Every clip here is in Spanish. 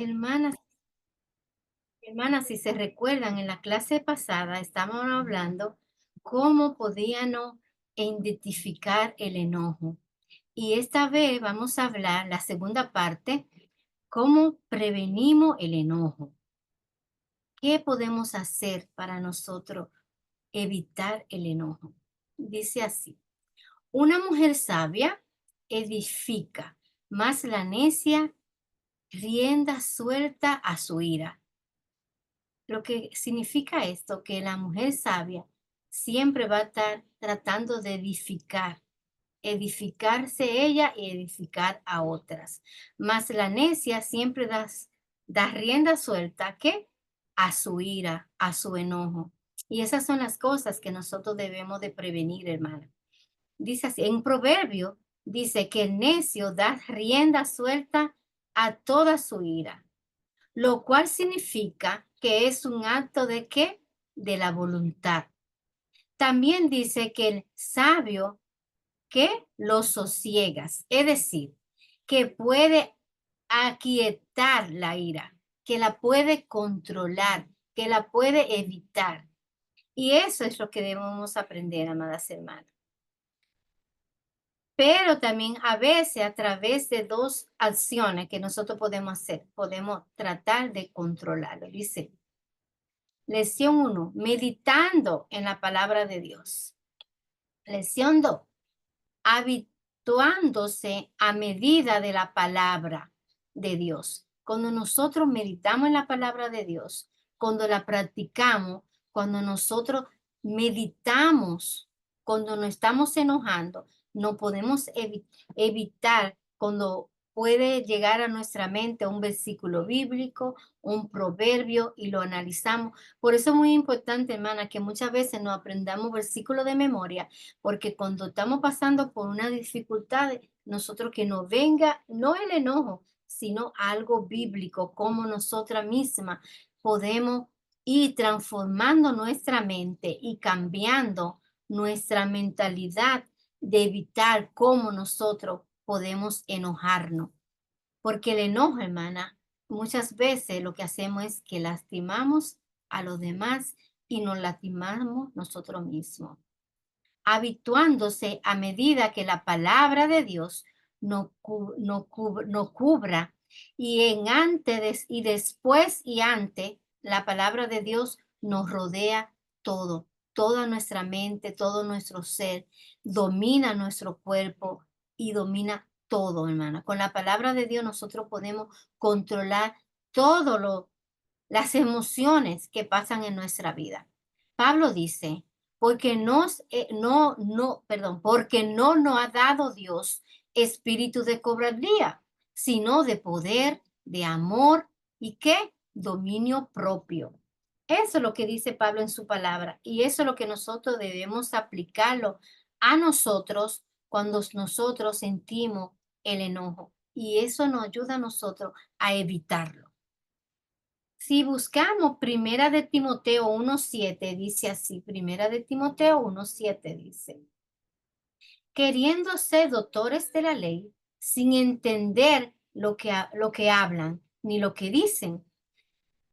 Hermanas, hermanas, si se recuerdan, en la clase pasada estábamos hablando cómo podíamos identificar el enojo. Y esta vez vamos a hablar, la segunda parte, cómo prevenimos el enojo. ¿Qué podemos hacer para nosotros evitar el enojo? Dice así, una mujer sabia edifica, mas la necia rienda suelta a su ira. Lo que significa esto, que la mujer sabia siempre va a estar tratando de edificar, edificarse ella y edificar a otras. Mas la necia siempre da rienda suelta, ¿qué? A su ira, a su enojo. Y esas son las cosas que nosotros debemos de prevenir, hermana. Dice así, en Proverbio dice que el necio da rienda suelta a toda su ira, lo cual significa que es un acto de qué? De la voluntad. También dice que el sabio que lo sosiegas, es decir, que puede aquietar la ira, que la puede controlar, que la puede evitar. Y eso es lo que debemos aprender, amadas hermanas. Pero también a veces a través de dos acciones que nosotros podemos hacer, podemos tratar de controlarlo. Dice, lección 1, meditando en la palabra de Dios. Lección 2, habituándose a medida de la palabra de Dios. Cuando nosotros meditamos en la palabra de Dios, cuando la practicamos, cuando nosotros meditamos, cuando nos estamos enojando, no podemos evitar cuando puede llegar a nuestra mente un versículo bíblico, un proverbio y lo analizamos. Por eso es muy importante, hermana, que muchas veces no aprendamos versículos de memoria, porque cuando estamos pasando por una dificultad, nosotros que nos venga, no el enojo, sino algo bíblico, como nosotras mismas podemos ir transformando nuestra mente y cambiando nuestra mentalidad de evitar cómo nosotros podemos enojarnos. Porque el enojo, hermana, muchas veces lo que hacemos es que lastimamos a los demás y nos lastimamos nosotros mismos, habituándose a medida que la palabra de Dios no cubra y en antes y después y antes la palabra de Dios nos rodea todo, toda nuestra mente, todo nuestro ser, domina nuestro cuerpo y domina todo, hermana. Con la palabra de Dios nosotros podemos controlar todo las emociones que pasan en nuestra vida. Pablo dice, porque porque no nos ha dado Dios espíritu de cobardía, sino de poder, de amor y qué, dominio propio. Eso es lo que dice Pablo en su palabra y eso es lo que nosotros debemos aplicarlo a nosotros cuando nosotros sentimos el enojo y eso nos ayuda a nosotros a evitarlo. Si buscamos Primera de Timoteo 1:7, dice así, Primera de Timoteo 1:7 dice, queriendo ser doctores de la ley, sin entender lo que hablan ni lo que dicen.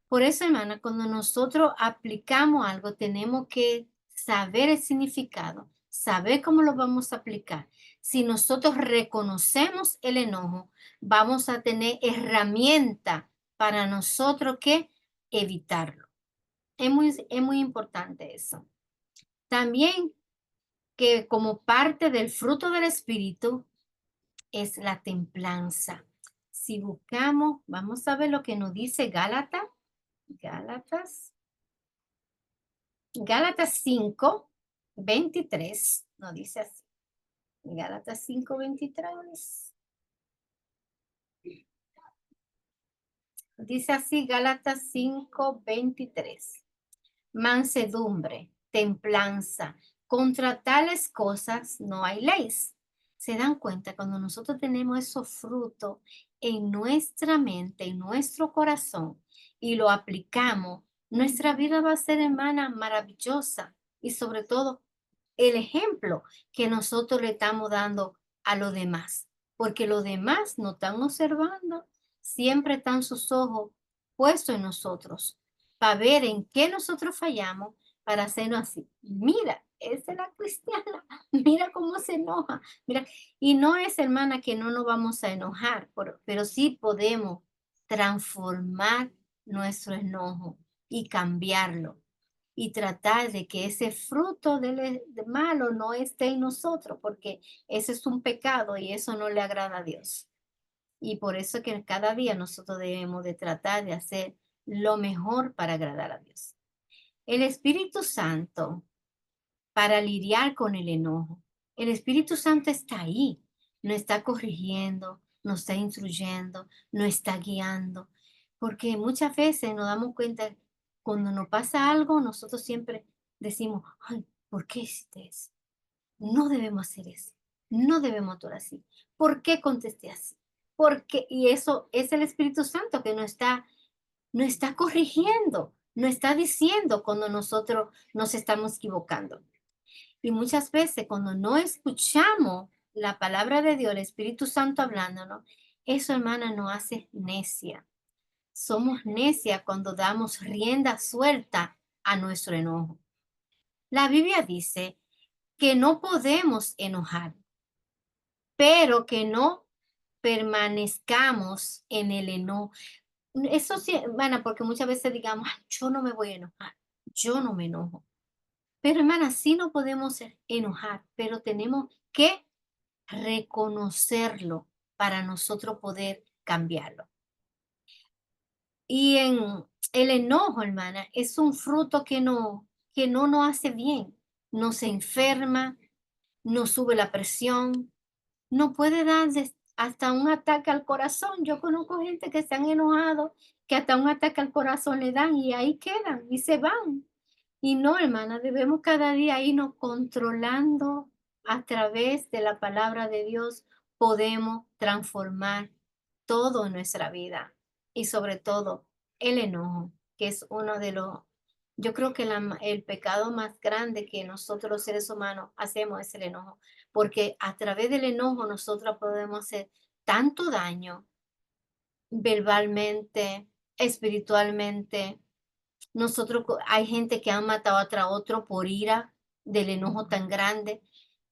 Por eso, hermana, cuando nosotros aplicamos algo, tenemos que saber el significado, saber cómo lo vamos a aplicar. Si nosotros reconocemos el enojo, vamos a tener herramienta para nosotros que evitarlo. Es muy importante eso. También que como parte del fruto del Espíritu es la templanza. Si buscamos, vamos a ver lo que nos dice Gálatas. Gálatas 5:23, nos dice así. Gálatas 5:23. Dice así Gálatas 5:23. Mansedumbre, templanza, contra tales cosas no hay leyes. ¿Se dan cuenta? Cuando nosotros tenemos esos frutos en nuestra mente, en nuestro corazón y lo aplicamos, nuestra vida va a ser, hermana, maravillosa y sobre todo el ejemplo que nosotros le estamos dando a los demás, porque los demás nos están observando. siempre están sus ojos puestos en nosotros para ver en qué nosotros fallamos para hacernos así. Mira, esa es la cristiana, mira cómo se enoja, mira. Y no es, hermana, que no nos vamos a enojar, pero sí podemos transformar nuestro enojo y cambiarlo y tratar de que ese fruto de malo no esté en nosotros, porque ese es un pecado y eso no le agrada a Dios. Y por eso que cada día nosotros debemos de tratar de hacer lo mejor para agradar a Dios. El Espíritu Santo, para lidiar con el enojo, el Espíritu Santo está ahí, nos está corrigiendo, nos está instruyendo, nos está guiando, porque muchas veces nos damos cuenta cuando nos pasa algo, nosotros siempre decimos, ay, ¿por qué hiciste eso? No debemos hacer eso. No debemos actuar así. ¿Por qué contesté así? Porque, y eso es el Espíritu Santo que nos está corrigiendo, nos está diciendo cuando nosotros nos estamos equivocando. Y muchas veces cuando no escuchamos la palabra de Dios, el Espíritu Santo hablándonos, eso, hermana, nos hace necia. Somos necia cuando damos rienda suelta a nuestro enojo. La Biblia dice que no podemos enojar, pero que no permanezcamos en el enojo. Eso sí, hermana, porque muchas veces digamos: "Ay, yo no me voy a enojar, yo no me enojo". Pero, hermana, sí no podemos enojar, pero tenemos que reconocerlo para nosotros poder cambiarlo. Y en el enojo, hermana, es un fruto que no nos hace bien. Nos enferma, nos sube la presión, no puede dar hasta un ataque al corazón. Yo conozco gente que se han enojado, que hasta un ataque al corazón le dan y ahí quedan y se van. Y no, hermana, debemos cada día irnos controlando a través de la palabra de Dios. Podemos transformar todo en nuestra vida y sobre todo el enojo, que es uno de los, yo creo que el pecado más grande que nosotros los seres humanos hacemos es el enojo, porque a través del enojo nosotros podemos hacer tanto daño verbalmente, espiritualmente. Hay gente que ha matado a otro por ira del enojo tan grande,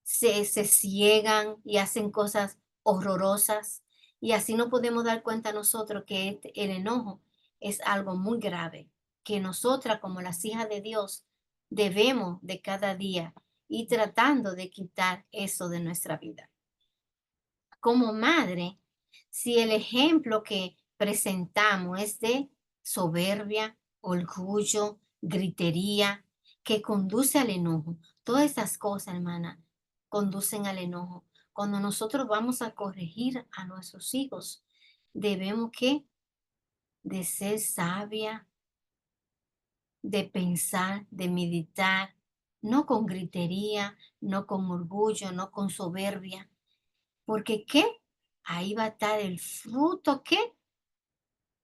se ciegan y hacen cosas horrorosas, y así no podemos dar cuenta nosotros que el enojo es algo muy grave, que nosotras como las hijas de Dios debemos de cada día ir tratando de quitar eso de nuestra vida. Como madre, si el ejemplo que presentamos es de soberbia, orgullo, gritería, que conduce al enojo, todas esas cosas, hermana, conducen al enojo. Cuando nosotros vamos a corregir a nuestros hijos, debemos que de ser sabia, de pensar, de meditar, no con gritería, no con orgullo, no con soberbia, porque ¿qué? Ahí va a estar el fruto, ¿qué?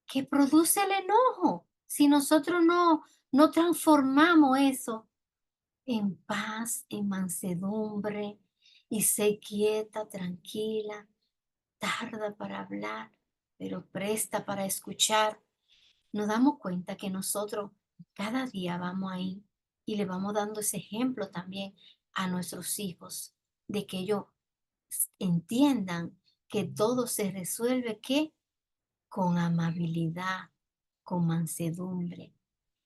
Que produce el enojo. Si nosotros no transformamos eso en paz, en mansedumbre, y sé quieta, tranquila, tarda para hablar, pero presta para escuchar, nos damos cuenta que nosotros cada día vamos ahí y le vamos dando ese ejemplo también a nuestros hijos, de que ellos entiendan que todo se resuelve ¿qué? Con amabilidad, con mansedumbre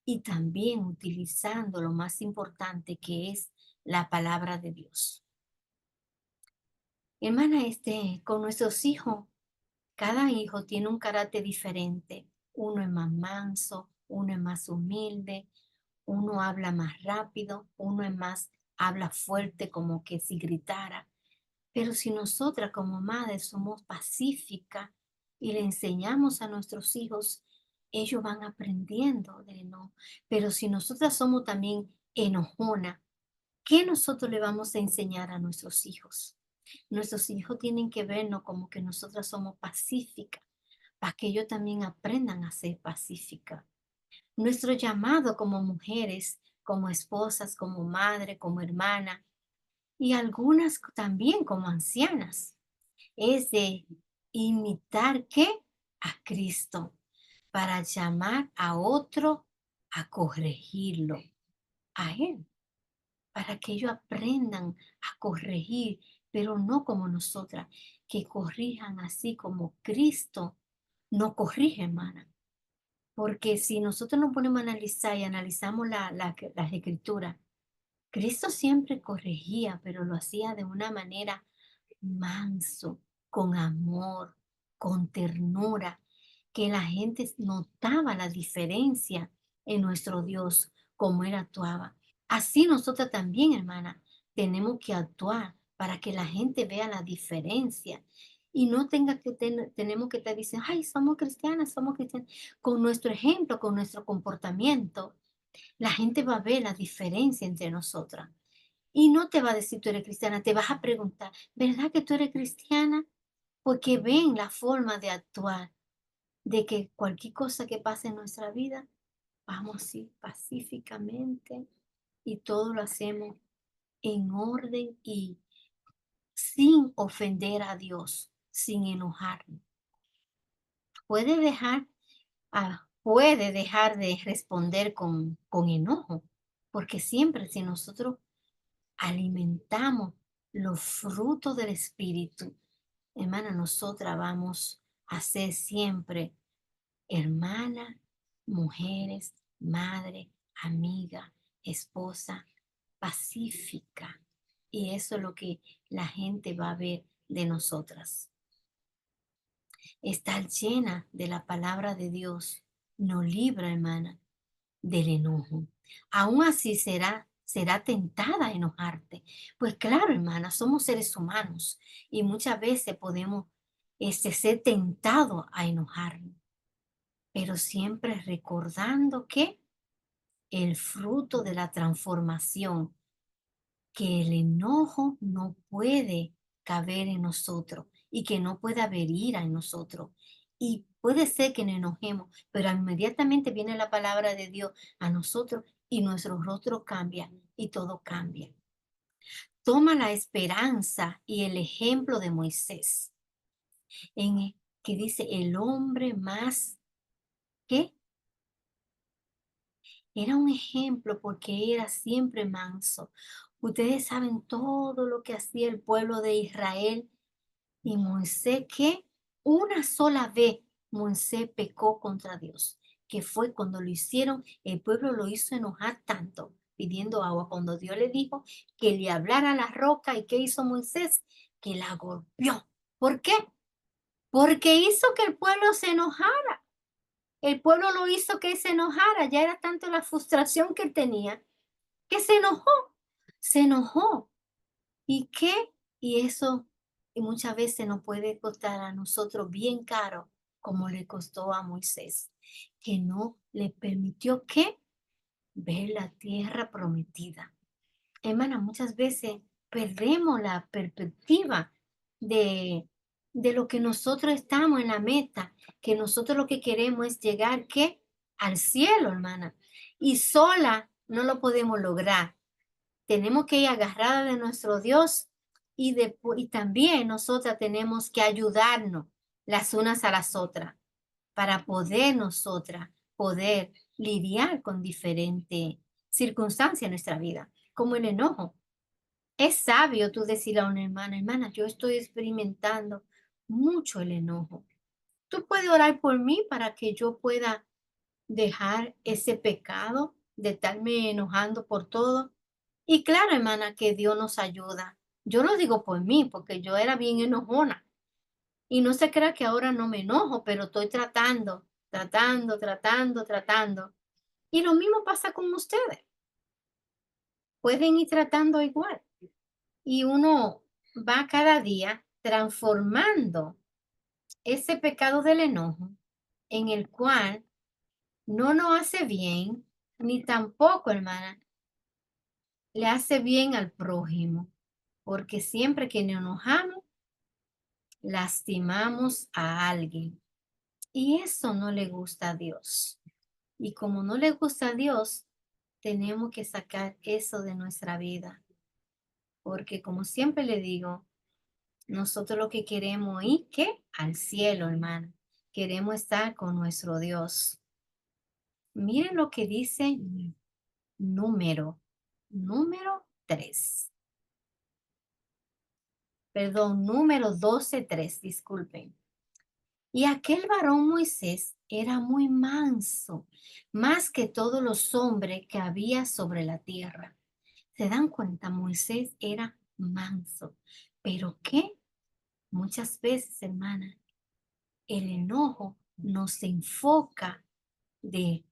y también utilizando lo más importante que es la palabra de Dios. Hermana, con nuestros hijos, cada hijo tiene un carácter diferente. Uno es más manso, uno es más humilde, uno habla más rápido, uno es más, habla fuerte como que si gritara. Pero si nosotras como madres somos pacíficas y le enseñamos a nuestros hijos, ellos van aprendiendo de no. Pero si nosotras somos también enojonas, ¿qué nosotros le vamos a enseñar a nuestros hijos? Nuestros hijos tienen que vernos como que nosotras somos pacíficas, para que ellos también aprendan a ser pacíficas. Nuestro llamado como mujeres, como esposas, como madre, como hermana, y algunas también como ancianas, es de imitar ¿qué? a Cristo para llamar a otro a corregirlo, a Él, para que ellos aprendan a corregir, pero no como nosotras, que corrijan así como Cristo no corrige, hermana. Porque si nosotros nos ponemos a analizar y analizamos las escrituras, Cristo siempre corregía, pero lo hacía de una manera manso, con amor, con ternura, que la gente notaba la diferencia en nuestro Dios, como Él actuaba. Así nosotros también, hermana, tenemos que actuar para que la gente vea la diferencia y no tenga que tenemos que estar diciendo, ay, somos cristianas, somos cristianas. Con nuestro ejemplo, con nuestro comportamiento, la gente va a ver la diferencia entre nosotras. Y no te va a decir tú eres cristiana, te vas a preguntar, ¿verdad que tú eres cristiana? Porque ven la forma de actuar, de que cualquier cosa que pase en nuestra vida, vamos así pacíficamente y todo lo hacemos en orden y sin ofender a Dios, sin enojarnos. Puede dejar, puede dejar de responder con enojo, porque siempre si nosotros alimentamos los frutos del Espíritu, hermana, nosotras vamos a ser siempre hermana, mujeres, madre, amiga, esposa, pacífica. Y eso es lo que la gente va a ver de nosotras. Estar llena de la palabra de Dios nos libra, hermana, del enojo. Aún así será tentada a enojarte. Pues claro, hermana, somos seres humanos y muchas veces podemos ser tentados a enojarnos, pero siempre recordando que el fruto de la transformación, que el enojo no puede caber en nosotros y que no puede haber ira en nosotros. Y puede ser que nos enojemos, pero inmediatamente viene la palabra de Dios a nosotros y nuestro rostro cambia y todo cambia. Toma la esperanza y el ejemplo de Moisés, que dice el hombre más que era un ejemplo porque era siempre manso. Ustedes saben todo lo que hacía el pueblo de Israel y Moisés que una sola vez Moisés pecó contra Dios, que fue cuando lo hicieron, el pueblo lo hizo enojar tanto, pidiendo agua, cuando Dios le dijo que le hablara a la roca y ¿qué hizo Moisés? Que la golpeó. ¿Por qué? Porque hizo que el pueblo se enojara. El pueblo lo hizo que se enojara, ya era tanto la frustración que tenía, que se enojó. ¿Y qué? Y eso y muchas veces nos puede costar a nosotros bien caro, como le costó a Moisés, que no le permitió que ver la tierra prometida. Hermana, muchas veces perdemos la perspectiva de, de lo que nosotros estamos en la meta, que nosotros lo que queremos es llegar, ¿qué? Al cielo, hermana. Y sola no lo podemos lograr. Tenemos que ir agarrada de nuestro Dios y también nosotras tenemos que ayudarnos las unas a las otras para poder nosotras poder lidiar con diferentes circunstancias en nuestra vida, como el enojo. Es sabio tú decirle a una hermana, hermana, yo estoy experimentando mucho el enojo. Tú puedes orar por mí para que yo pueda dejar ese pecado de estarme enojando por todo. Y claro, hermana, que Dios nos ayuda. Yo lo digo por mí, porque yo era bien enojona. Y no se crea que ahora no me enojo, pero estoy tratando. Y lo mismo pasa con ustedes. Pueden ir tratando igual. Y uno va cada día transformando ese pecado del enojo en el cual no nos hace bien, ni tampoco, hermana, le hace bien al prójimo, porque siempre que nos enojamos, lastimamos a alguien. Y eso no le gusta a Dios. Y como no le gusta a Dios, tenemos que sacar eso de nuestra vida. Porque como siempre le digo, nosotros lo que queremos ir, ¿qué? Al cielo, hermana. queremos estar con nuestro Dios. Miren lo que dice número, número 3. Perdón, número 12:3, disculpen. Y aquel varón Moisés era muy manso, más que todos los hombres que había sobre la tierra. ¿Se dan cuenta? Moisés era manso. ¿Pero qué? Muchas veces, hermana, el enojo nos enfoca de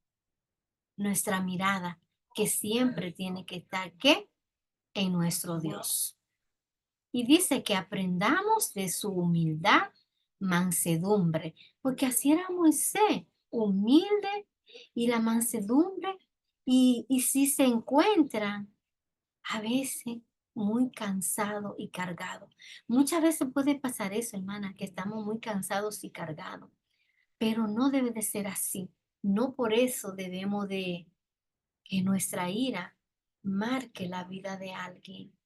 nuestra mirada, que siempre tiene que estar, ¿qué? En nuestro Dios. Y dice que aprendamos de su humildad, mansedumbre, porque así era Moisés, humilde y la mansedumbre. Y si se encuentran a veces muy cansado y cargado. Muchas veces puede pasar eso, hermana, que estamos muy cansados y cargados, pero no debe de ser así. No por eso debemos de que nuestra ira marque la vida de alguien,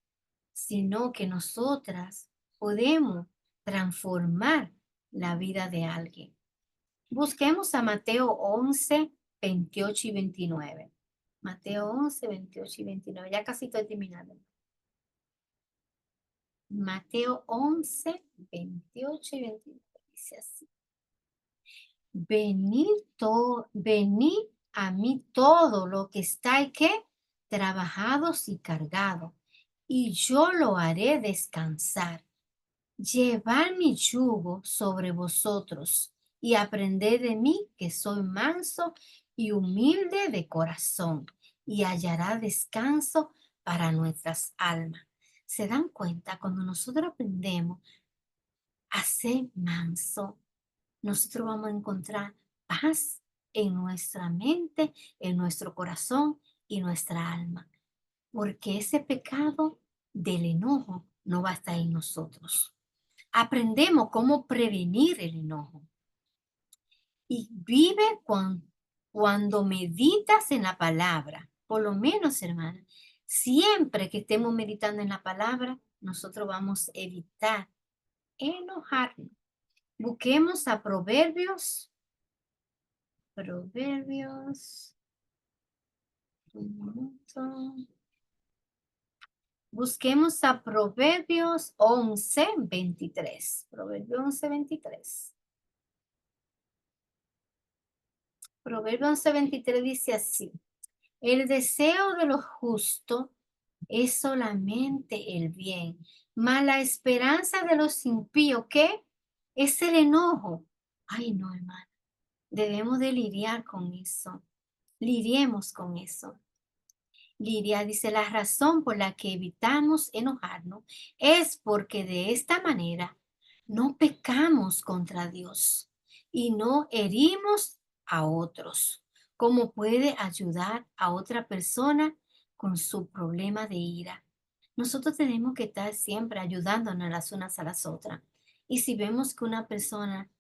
sino que nosotras podemos transformar la vida de alguien. Busquemos a Mateo 11, 28 y 29. Mateo 11, 28 y 29. Ya casi estoy terminando. Mateo 11, 28 y 29. Dice así. Venid a mí todo lo que estáis que trabajados y cargados, y yo lo haré descansar. Llevad mi yugo sobre vosotros y aprended de mí, que soy manso y humilde de corazón, y hallará descanso para nuestras almas. ¿Se dan cuenta? Cuando nosotros aprendemos a ser manso, nosotros vamos a encontrar paz en nuestra mente, en nuestro corazón y nuestra alma, porque ese pecado del enojo no va a estar en nosotros. Aprendemos cómo prevenir el enojo y vive cuando meditas en la palabra. Por lo menos, hermana, siempre que estemos meditando en la palabra, nosotros vamos a evitar enojarnos. Busquemos a Proverbios, un minuto. Busquemos a Proverbios 11:23. Proverbios 11:23. Proverbios 11:23 dice así: el deseo de los justos es solamente el bien, mas la esperanza de los impíos, ¿qué? Es el enojo. Ay, no, hermano. Debemos de lidiar con eso. Lidiemos con eso. Lidia dice, la razón por la que evitamos enojarnos es porque de esta manera no pecamos contra Dios y no herimos a otros, como puede ayudar a otra persona con su problema de ira. Nosotros tenemos que estar siempre ayudándonos las unas a las otras. Y si vemos que una persona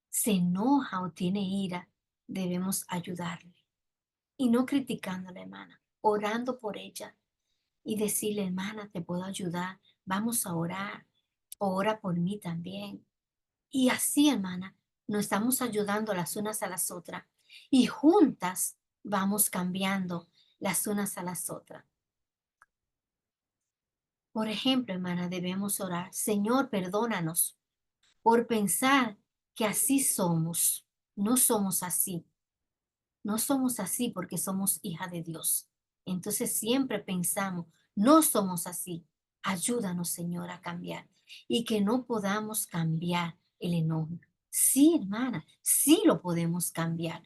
se enoja o tiene ira, debemos ayudarle y no criticándola, hermana, orando por ella y decirle, hermana, te puedo ayudar, vamos a orar, ora por mí también. Y así, hermana, nos estamos ayudando las unas a las otras y juntas vamos cambiando las unas a las otras. Por ejemplo, hermana, debemos orar, Señor, perdónanos por pensar que así somos. No somos así. No somos así porque somos hija de Dios. Entonces siempre pensamos, no somos así. Ayúdanos, Señor, a cambiar y que no podamos cambiar el enojo. Sí, hermana, sí lo podemos cambiar.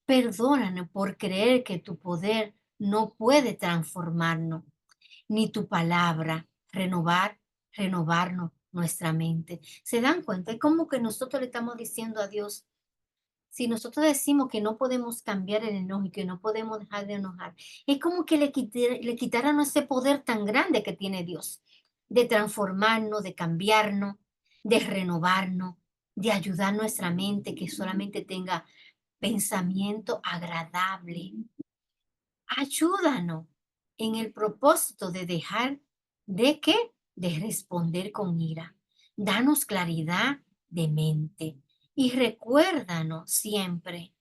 Perdónanos por creer que tu poder no puede transformarnos, ni tu palabra renovarnos nuestra mente. ¿Se dan cuenta? Es como que nosotros le estamos diciendo a Dios, si nosotros decimos que no podemos cambiar el enojo y que no podemos dejar de enojar, es como que le quitáramos ese poder tan grande que tiene Dios, de transformarnos, de cambiarnos, de renovarnos, de ayudar nuestra mente que solamente tenga pensamiento agradable. Ayúdanos en el propósito de dejar de qué, de responder con ira. Danos claridad de mente y recuérdanos siempre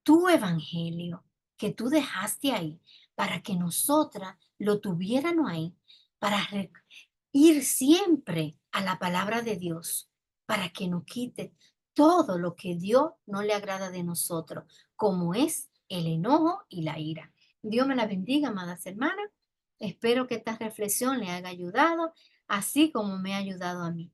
tu evangelio que tú dejaste ahí para que nosotras lo tuviéramos ahí, para ir siempre a la palabra de Dios, para que nos quite todo lo que Dios no le agrada de nosotros, como es el enojo y la ira. Dios me la bendiga, amadas hermanas. Espero que esta reflexión le haya ayudado, así como me ha ayudado a mí.